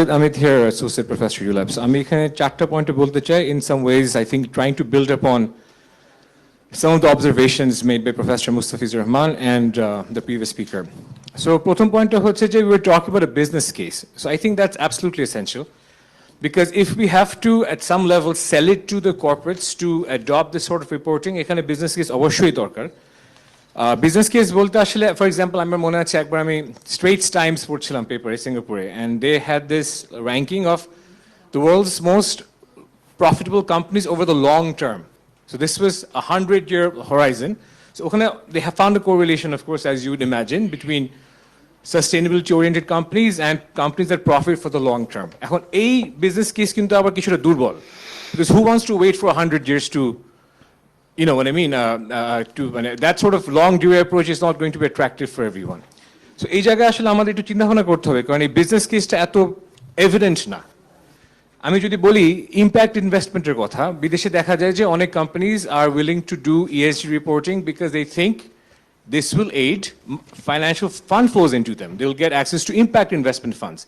Sajid Amit here, Associate Professor ULAB. So আমি এখানে চারটা পয়েন্টে বলতে চাই. In some ways, I think trying to build upon some of the observations made by Professor Mustafizur Rahman and the previous speaker. So প্রথম পয়েন্টটা হচ্ছে যে we were talking about a business case. So I think that's absolutely essential. Because if we have to, at some level, sell it to the corporates to adopt this sort of reporting, এখানে business case অবশ্যই দরকার. Business case বলতে আসলে, for example, আমার মনে আছে একবার আমি Straits Times পড়ছিলাম পেপারে সিঙ্গাপুরে, and they had this ranking of the world's most profitable companies over the long term. So this was a 100-year horizon. So ওখানে they have found a correlation, of course, as you would imagine, between sustainability-oriented companies and companies that profit for the long term. এখন এই business case কিন্তু আবার কিছুটা দুর্বল, because who wants to wait for 100 years to, you know what I mean, that sort of long delay approach is not going to be attractive for everyone. So এই জায়গায় আসলে আমাদের একটু চিন্তা ভাবনা করতে হবে, কারণ এই business case-টা এত evident না. আমি যদি বলি impact investment-এর কথা, বিদেশে দেখা যায় যে অনেক companies are willing to do ESG reporting because they think this will aid financial fund flows into them. They will get access to impact investment funds.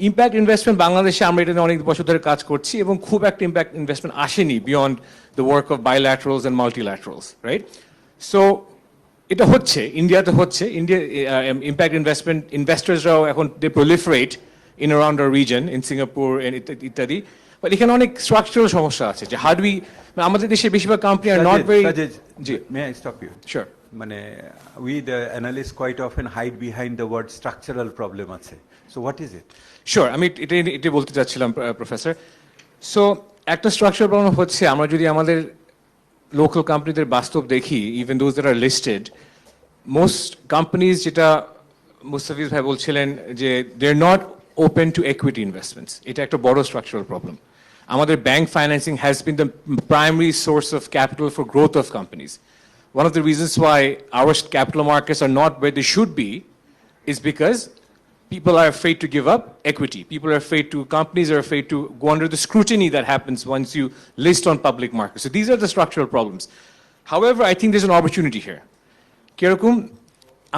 Impact investment বাংলাদেশে আমরা এটা অনেক বছর ধরে কাজ করছি এবং খুব একটা impact investment আসেনি beyond the work of bilaterals and multilaterals, right? So এটা হচ্ছে, ইন্ডিয়াতে হচ্ছে, India impact investment investorsরাও এখন they proliferate in around our region, in Singapore and ইত্যাদি. But এখানে অনেক structural সমস্যা আছে যে how do we, আমাদের দেশে বেশিরভাগ company are not very. Sajid, may I stop you? Sure. We the analysts quite often hide behind the word structural problem আছে. So what is it? Sure, আমি এটা বলতে চাচ্ছিলাম প্রফেসর. সো একটা structural problem হচ্ছে, আমরা যদি আমাদের লোকাল কোম্পানিদের বাস্তব দেখি, even those that are listed, most companies, যেটা মুস্তাফিজ ভাই বলছিলেন যে they are not open to equity investments. এটা একটা বড় স্ট্রাকচারাল প্রবলেম. আমাদের bank financing has been the primary source of capital for growth of companies. One of the reasons why our capital markets are not where they should be is because people are afraid to give up equity. People are afraid to, companies are afraid to go under the scrutiny that happens once you list on public markets. So these are the structural problems. However, I think there's an opportunity here. Kirakum,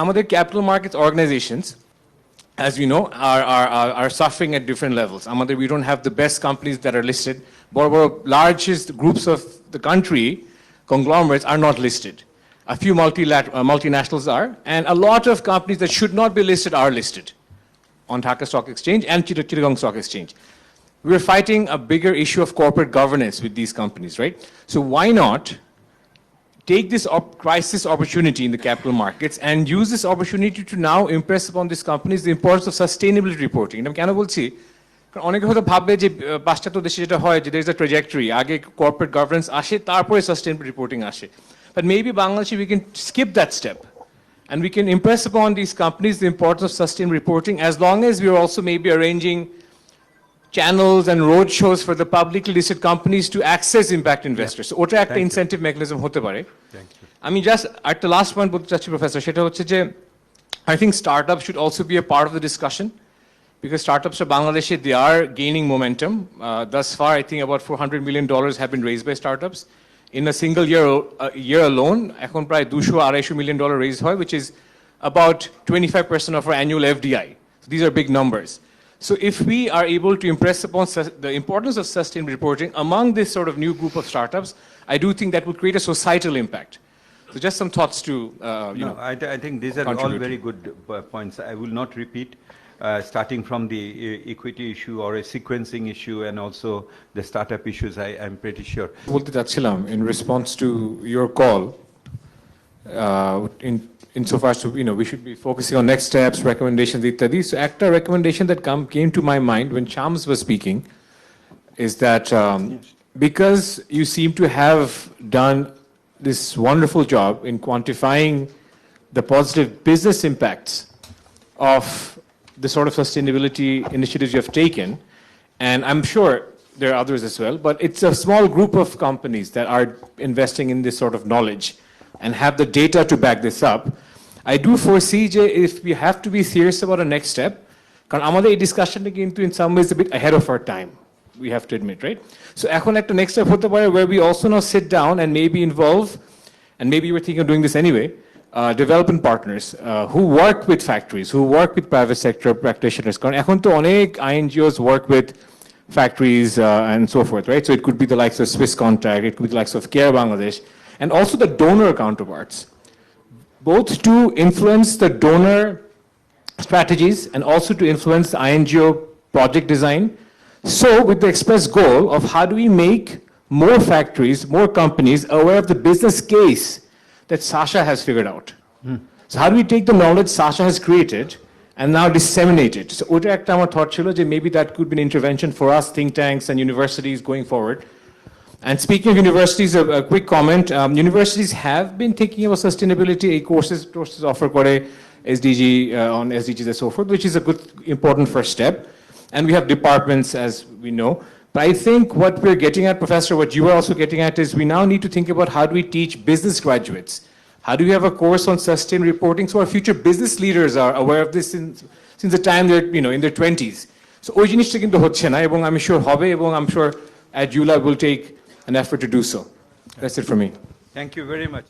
amader capital markets organizations, as we know, are suffering at different levels. Amader, we don't have the best companies that are listed. Largest groups of the country, conglomerates, are not listed. A few multinationals are, and a lot of companies that should not be listed are listed on Dhaka Stock Exchange and Chittagong Stock Exchange. We're fighting a bigger issue of corporate governance with these companies, right? So why not take this crisis opportunity in the capital markets and use this opportunity to now impress upon these companies the importance of sustainability reporting? আমি কেন বলছি, কারণ অনেকে হয়তো ভাববে যে পাশ্চাত্য দেশে যেটা হয় যে there is a trajectory, আগে corporate governance আসে, তারপরে sustainability reporting আসে. But maybe Bangladesh, we can skip that step. And we can impress upon these companies the importance of sustainable reporting, as long as we are also maybe arranging channels and road shows for the publicly listed companies to access impact investors. So ওটা একটা incentive mechanism হতে পারে. আমি just at the last point বলতে চাচ্ছি professor, সেটা হচ্ছে যে I think startups should also be a part of the discussion, because startups in Bangladesh, they are gaining momentum. Thus far, I think about $400 million have been raised by startups. In a single year alone, এখন প্রায় $200-250 million raised হয়, which is about 25% of our annual FDI. So these are big numbers. So if we are able to impress upon the importance of sustainable reporting among this sort of new group of startups, I do think that will create a societal impact. So just some thoughts to, I think these are all very good points. I will not repeat. Starting from the equity issue or a sequencing issue and also the startup issues, I'm pretty sure. বলতে চাচ্ছিলাম in response to your call, insofar as to, we should be focusing on next steps, recommendations, ittadi. So একটা recommendation that came to my mind when Shams was speaking is that because you seem to have done this wonderful job in quantifying the positive business impacts of the sort of sustainability initiatives you have taken, and I'm sure there are others as well, but it's a small group of companies that are investing in this sort of knowledge and have the data to back this up. I do foresee that if we have to be serious about a next step, কারণ আমাদের এই ডিসকাশনটা কিন্তু in some ways a bit ahead of our time, we have to admit, right? So এখন একটা next step হতে পারে where we also now sit down and maybe involve, and maybe we're thinking of doing this anyway, development partners who work with factories, who work with private sector practitioners. কারণ এখন তো অনেক INGOs work with factories and so forth, right? So it could be the likes of Swiss Contact, it could be the likes of Care Bangladesh, and also the donor counterparts, both to influence the donor strategies and also to influence the INGO project design. So with the express goal of how do we make more factories, more companies aware of the business case that Sasha has figured out. So how do we take the knowledge Sasha has created and now disseminate it? So ওটা একটা আমার thought ছিল যে maybe that could be an intervention for us think tanks and universities going forward. And speaking of universities, a quick comment. Universities have been thinking about sustainability. Courses offer করে SDG on SDGs and so forth, which is a good, important first step. And we have departments, as we know. But I think what we're getting at, Professor, what you are also getting at is we now need to think about how do we teach business graduates? How do we have a course on sustained reporting so our future business leaders are aware of this since the time they're in their 20s? So ওই জিনিসটা কিন্তু হচ্ছে না এবং আমি sure হবে এবং I'm sure at ULAB will take an effort to do so. That's it for me. Thank you very much.